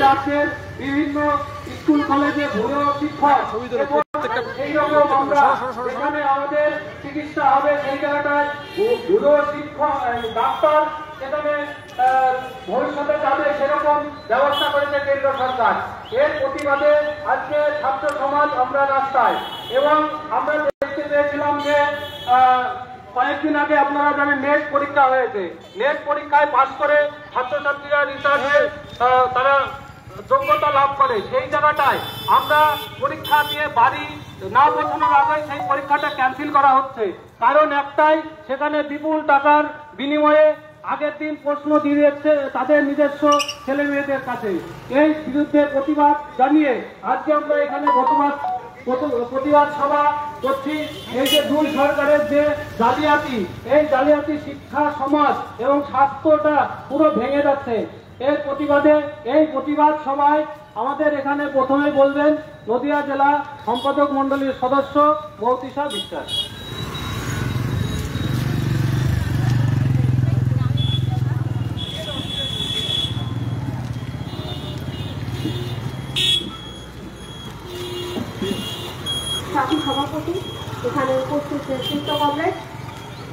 রাজ্যের বিভিন্ন স্কুল কলেজে ভূমি শিক্ষক এইরকম আমরা এখানে আমাদের চিকিৎসা হবে সেই জায়গাটায় ভূমি শিক্ষক ডাক্তার সেখানে ভবিষ্যতে যাবে সেরকম ব্যবস্থা করেছে কেন্দ্র সরকার। এর প্রতিবাদে আজকে ছাত্র সমাজ আমরা রাস্তায়, এবং আমরা দেখতে পেয়েছিলাম যে কয়েকদিন আগে আপনারা জানেন নেট পরীক্ষা হয়েছে। নেট পরীক্ষায় পাস করে ছাত্রছাত্রীরা রিসার্চে তারা যোগ্যতা লাভ করে, সেই জায়গাটায় আমরা পরীক্ষা দিয়ে বাড়ি না পৌঁছানোর আগে সেই পরীক্ষাটা ক্যান্সেল করা হচ্ছে। কারণ একটাই, সেখানে বিপুল টাকার বিনিময়ে আগের দিন প্রশ্ন দিয়ে দিচ্ছে তাদের নিজস্ব ছেলে মেয়েদের কাছে। এই বিরুদ্ধে প্রতিবাদ জানিয়ে আজকে আমরা এখানে প্রতিবাদ সভা করছি। এই যে দুই সরকারের যে জালিয়াতি, এই জালিয়াতি শিক্ষা সমাজ এবং স্বাস্থ্যটা পুরো ভেঙে যাচ্ছে। এর প্রতিবাদে এই প্রতিবাদ সভায় আমাদের এখানে প্রথমে বলবেন নদিয়া জেলা সম্পাদক মন্ডলীর সদস্য মৌতিশা বিশ্বাস। সাথী সভাপতি, এখানে উপস্থিত নেতৃত্ব কমরেড,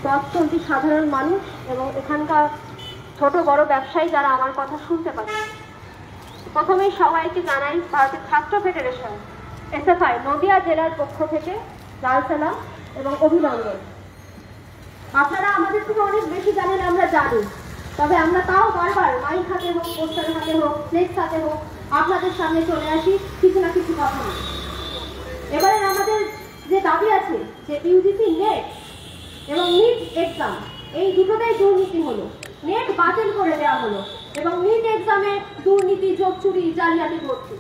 পথচলতি সাধারণ মানুষ এবং এখানকার ছোট বড় ব্যবসায়ী যারা আমার কথা শুনতে পাচ্ছে, প্রথমেই সবাইকে জানাই ভারতের ছাত্র ফেডারেশন এসএফআই নদিয়া জেলার পক্ষ থেকে লাল সালাম এবং অভিনন্দন। আপনারা আমাদের থেকে অনেক বেশি জানেন, আমরা জানি, তবে আমরা তাও বারবার মাইক হাতে হোক, পোস্টার হাতে হোক, ফ্লেক্স হাতে হোক আপনাদের সামনে চলে আসি কিছু না কিছু কথা। এবারে আমাদের যে দাবি আছে যে ইউজিসি নেট এবং নিট এক্সাম এই দুটোতেই দুর্নীতি হলো, নেট বাতিল করে দেওয়া হলো এবং নিট এক্সামে দুর্নীতি, যোগ চুরি, জালিয়াতি করছে।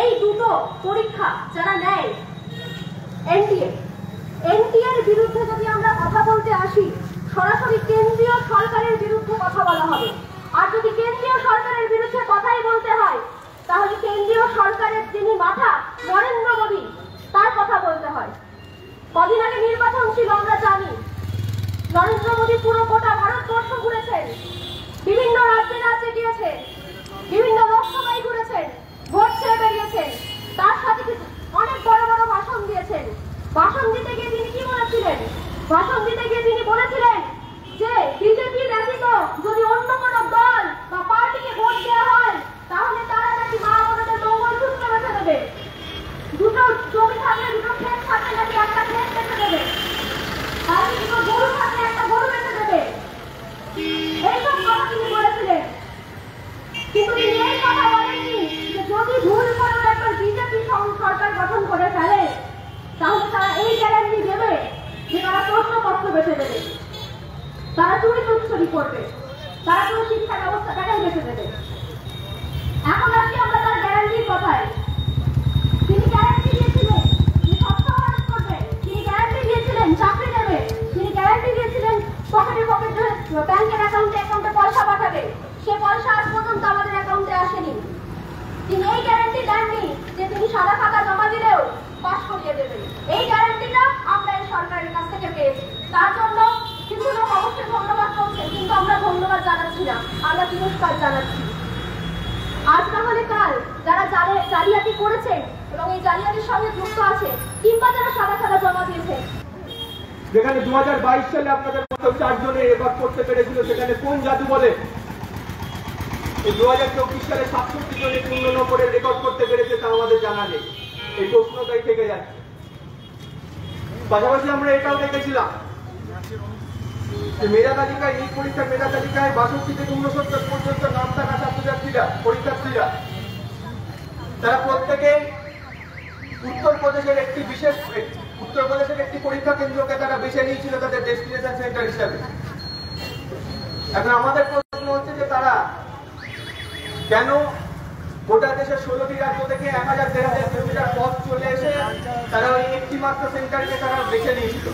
এই দুটো পরীক্ষা যারা নেয় এনটিএর বিরুদ্ধে যদি আমরা কথা বলতে আসি, সরাসরি কেন্দ্রীয় সরকারের বিরুদ্ধে কথা বলা হবে। আর যদি কেন্দ্রীয় সরকারের বিরুদ্ধে কথাই বলতে হয়, তাহলে কেন্দ্রীয় সরকারের যিনি মাথা নরেন্দ্র মোদী, তার কথা বলতে হয়। কদিন আগে নির্বাচন ছিল, আমরা জানি নরেন্দ্র মোদী পুরো গোটা ভারতবর্ষ ঘুরেছেন, বিভিন্ন রাজ্যে রাজ্যে গিয়েছেন, বিভিন্ন লোকসভায় ঘুরেছেন, ভোট চেয়ে বেরিয়েছেন, তার সাথে অনেক বড় বড় ভাষণ দিয়েছেন। ভাষণ দিতে গিয়ে তিনি কি বলেছিলেন? ভাষণ দিতে গিয়ে তিনি বলেছিলেন যে বিজেপি ব্যতীত যদি অন্য কোনো দল বা পার্টিকে ভোট দেওয়া হয় তাহলে তারা নাকি মা বোনদের মঙ্গলসূত্র বেঁচে দেবে, দুটো জমি থাকলে দুটো ক্ষেত থাকলে নাকি একটা ক্ষেত বেঁচে দেবে, আর দুটো গরু থাকলে একটা গরু বেঁচে দেবে। এইসব কথা তিনি বলেছিলেন, কিন্তু তিনি এই কথা বলেননি যে যদি ভুল করে একবার বিজেপি সরকার গঠন করে ফেলে তাহলে তারা এই গ্যারান্টি দেবে যে তারা প্রশ্নপত্র বেঁচে দেবে, তারা চুরি চুরি করবে, তারা কোনো শিক্ষা ব্যবস্থাটাই বেঁচে দেবে। এখন আজকে আমরা তার গ্যারান্টির কথায়, তিনি গ্যারান্টি দিয়েছিলেন যে সবসময় করবে, তিনি গ্যারান্টি দিয়েছিলেন চাকরি দেবে, তিনি গ্যারান্টি দিয়েছিলেন পকেটে ব্যাংকের অ্যাকাউন্টে পয়সা পাঠাবে, সে পয়সা আজ পর্যন্ত আমাদের অ্যাকাউন্টে আসেনি। তিনি এই গ্যারান্টি দেননি যে তিনি সাদা খাতা জমা দিলেও পাস করিয়ে দেবেন। এই গ্যারান্টিটা আমরা এই সরকারের কাছ থেকে পেয়েছি, তার জন্য কিছু লোক অবশ্যই ধন্যবাদ করছে, কিন্তু আমরা ধন্যবাদ জানাচ্ছি না, আমরা তিরস্কার জানাচ্ছি। আজ তাহলে কাল যারা জালিয়াতি করেছে এবং এই জালিয়াতির সঙ্গে যুক্ত আছে কিংবা যারা সাদা খাতা জমা দিয়েছে, যেখানে 2022 সালে আপনাদের মতো 4 জনে রেকর্ড করতে পেরেছিল, সেখানে কোন জাদু বলে এই 2024 সালে 67 জনে 15 নম্বরে রেকর্ড করতে পেরেছে তা আমাদের জানা নেই। এই প্রশ্নটাই থেকে যাচ্ছে। পাশাপাশি আমরা এটাও দেখেছিলাম যে মেধা তালিকায়, নিট পরীক্ষার মেধা তালিকায় 62 থেকে 69 পর্যন্ত নাম থাকা ছাত্রছাত্রীরা, পরীক্ষার্থীরা, তারা প্রত্যেকে উত্তরপ্রদেশের একটি পরীক্ষা কেন্দ্রকে তারা বেছে নিয়েছিল তাদের ডেস্টিনেশন সেন্টার হিসাবে। এখন আমাদের প্রশ্ন হচ্ছে যে তারা কেন গোটা দেশের 16টি রাজ্য থেকে 1000-1500 কিলোমিটার পথ চলে এসে তারা ওই একটি মাত্র সেন্টারকে তারা বেছে নিয়েছিল।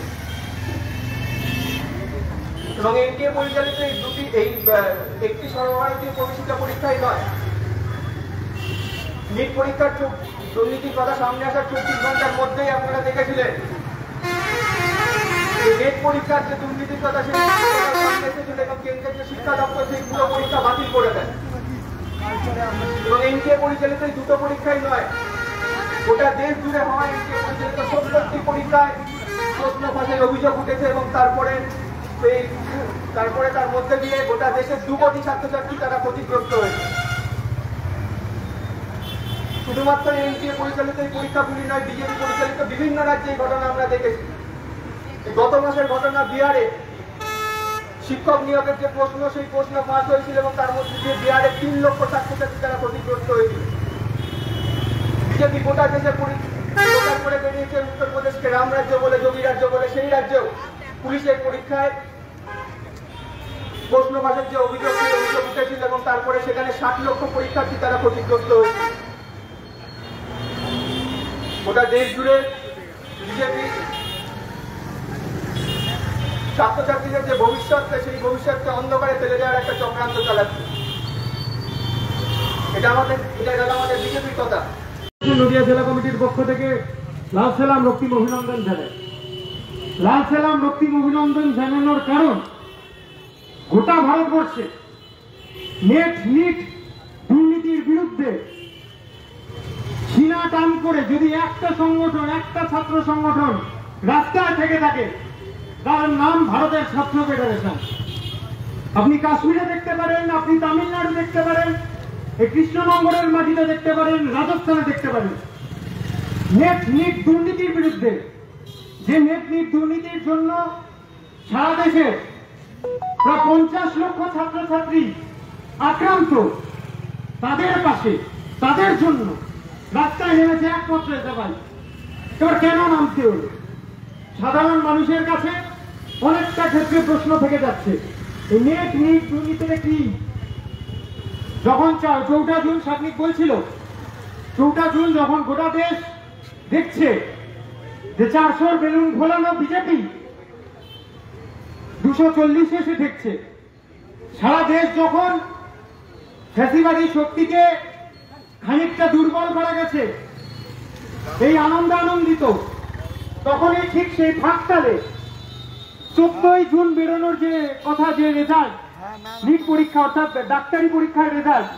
এবং এনটিএ পরিচালিত এই একটি সর্বভারতীয় প্রবেশিকা পরীক্ষাই নয়, নিট পরীক্ষার দুর্নীতির কথা সামনে আসার 24 ঘন্টার মধ্যেই আপনারা দেখেছিলেন নেট পরীক্ষার যে দুর্নীতির কথা সামনে এসেছিল এবং কেন্দ্রের যে শিক্ষা দপ্তর সেই পুরো পরীক্ষা বাতিল করে দেন। এবং এনটিএ পরিচালিত এই দুটো পরীক্ষাই নয়, গোটা দেশ জুড়ে হওয়া এনটিএ পরিচালিত 70টি পরীক্ষায় প্রশ্ন ফাঁসের অভিযোগ উঠেছে এবং তারপরে তার মধ্যে দিয়ে গোটা দেশের 2 কোটি ছাত্রছাত্রী তারা ক্ষতিগ্রস্ত হয়েছে। শুধুমাত্র এনটিএ পরিচালিত এই পরীক্ষাগুলি নয়, বিজেপি পরিচালিত বিভিন্ন রাজ্যে এই ঘটনা আমরা দেখেছি। গত মাসের ঘটনা বিহারে শিক্ষক নিয়োগের যে প্রশ্ন, সেই প্রশ্ন ফাঁস হয়েছিল এবং তার মধ্যে দিয়ে বিহারে 3 লক্ষ ছাত্রছাত্রী তারা ক্ষতিগ্রস্ত হয়েছিল। বিজেপি গোটা দেশে প্রচার করে বেরিয়েছে উত্তরপ্রদেশকে রাম রাজ্য বলে, যোগী রাজ্য বলে। সেই রাজ্যেও পুলিশের পরীক্ষায় প্রশ্ন ফাঁসের যে অভিযোগ উঠেছিল এবং তারপরে সেখানে 60 লক্ষ পরীক্ষার্থী তারা ক্ষতিগ্রস্ত হয়েছে। গোটা দেশ জুড়ে বিজেপি ছাত্রছাত্রীদের যে ভবিষ্যৎ, সেই ভবিষ্যৎকে অন্ধকারে ফেলে দেওয়ার একটা চক্রান্ত চালাচ্ছে। এটা গেল আমাদের বিজেপির কথা। নদিয়া জেলা কমিটির পক্ষ থেকে লাল সালাম রক্তিম অভিনন্দন জানাই। লাল সালাম রক্তিম অভিনন্দন জানানোর কারণ, গোটা ভারতবর্ষে নিট দুর্নীতির বিরুদ্ধে সিনা টান করে যদি একটা সংগঠন, একটা ছাত্র সংগঠন রাস্তায় থেকে থাকে, তার নাম ভারতের ছাত্র ফেডারেশন। আপনি কাশ্মীরে দেখতে পারেন, আপনি তামিলনাড়ু দেখতে পারেন, এই কৃষ্ণনগরের মাটিতে দেখতে পারেন, রাজস্থানে দেখতে পারেন। নেট দুর্নীতির বিরুদ্ধে, যে নেট দুর্নীতির জন্য সারা দেশে প্রায় 50 লক্ষ ছাত্রছাত্রী আক্রান্ত, তাদের পাশে, তাদের জন্য রাস্তায় নেমেছে একমাত্র এসএফআই। এবার কেন নামতে হলো? সাধারণ মানুষের কাছে অনেকটা ক্ষেত্রে প্রশ্ন থেকে যাচ্ছে, এই নেট দুর্নীতিটা কি? যখন 4টা জুন সাময়িক বলছিল, 4টা জুন যখন গোটা দেশ দেখছে যে 400 বেলুন ফোলানো বিজেপি 240 এসে দেখছে, সারা দেশ যখন ফ্যাসিবাদী শক্তিকে খানিকটা দুর্বল করা গেছে, এই আনন্দিত, তখনই ঠিক সেই ফাঁকতালে 14ই জুন বেরোনোর যে কথা, যে রেজাল্ট, নিট পরীক্ষা অর্থাৎ ডাক্তারি পরীক্ষার রেজাল্ট,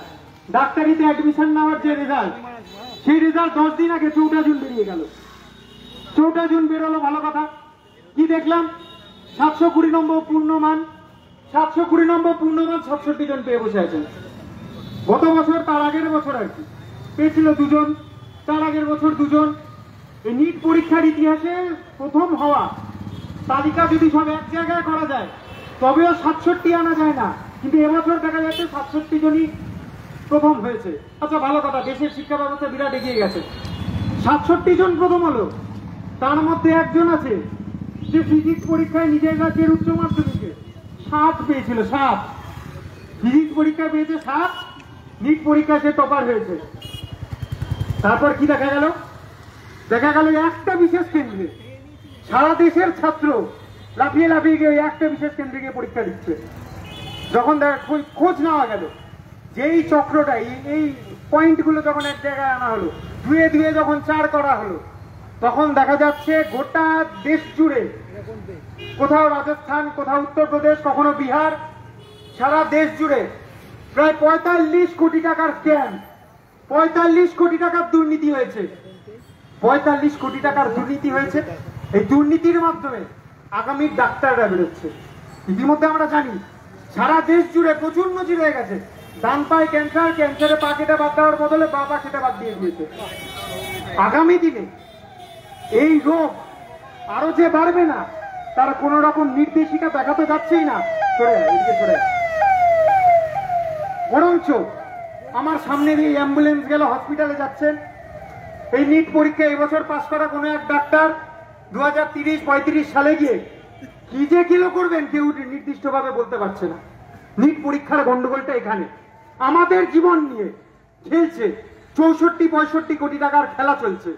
ডাক্তারিতে অ্যাডমিশন নেওয়ার যে রেজাল্ট, সেই রেজাল্ট 10 দিন আগে 14টা জুন বেরিয়ে গেল। 14টা জুন বেরোলো, ভালো কথা। কি দেখলাম? 720 নম্বর পূর্ণমান, 720 নম্বর পূর্ণমান 67 জন পেয়ে বসে আছেন। গত বছর, তার আগের বছর আর কি পেয়েছিল 2 জন, তার আগের বছর 2 জন। এই নিট পরীক্ষার ইতিহাসে প্রথম হওয়া তালিকা যদি সব এক জায়গায় করা যায়, তবেও 67 আনা যায় না, কিন্তু এবছর দেখা যাচ্ছে 67 জনই প্রথম হয়েছে। আচ্ছা, ভালো কথা, দেশের শিক্ষা ব্যবস্থা বিরাট এগিয়ে গেছে। 67 জন প্রথম হলো, তার মধ্যে একজন আছে যে ফিজিক্স পরীক্ষায় নিজের রাজ্যের উচ্চ মাধ্যমিকে 7 পেয়েছিল, 7 ফিজিক্স পরীক্ষায় পেয়েছে 7, নিট পরীক্ষায় সে টপার হয়েছে। তারপর কি দেখা গেল? দেখা গেল একটা বিশেষ কেন্দ্রে সারা দেশের ছাত্র লাফিয়ে গিয়ে একটা বিশেষ কেন্দ্রে গিয়ে পরীক্ষা দিচ্ছে। যখন খোঁজ নেওয়া গেল যে এই চক্রটা, এই পয়েন্টগুলো যখন এক জায়গায় আনা হলো, ধুয়ে যখন 4 করা হলো, তখন দেখা যাচ্ছে গোটা দেশ জুড়ে, কোথাও রাজস্থান, কোথাও উত্তরপ্রদেশ, কখনো বিহার, সারা দেশ জুড়ে প্রায় 45 কোটি টাকার স্ক্যাম, 45 কোটি টাকার দুর্নীতি হয়েছে। 45 কোটি টাকার দুর্নীতি হয়েছে। এই দুর্নীতির মাধ্যমে আগামী ডাক্তাররা বেরোচ্ছে। ইতিমধ্যে আমরা জানি সারা দেশ জুড়ে প্রচুর নজির হয়ে গেছে। ডান পায়ে ক্যান্সার, ক্যান্সারে পা কেটে বাদ দেওয়ার বদলে পা কেটে বাদ দিয়ে দিয়েছে। আগামী দিনে এই রোগ আরো যে বাড়বে না, তার কোন রকম নির্দেশিকা দেখাতে যাচ্ছেই না। বরঞ্চ আমার সামনে দিয়ে অ্যাম্বুলেন্স গেল, হসপিটালে যাচ্ছেন। এই নিট পরীক্ষা এবছর পাশ করা কোনো এক ডাক্তার 2030-35 সালে গিয়ে কি যে কিলো করবেন কেউ নির্দিষ্টভাবে বলতে পারছে না। নিট পরীক্ষার গন্ডগোলটা এখানে। আমাদের জীবন নিয়ে খেলছে, 64-65 কোটি টাকার খেলা চলছে।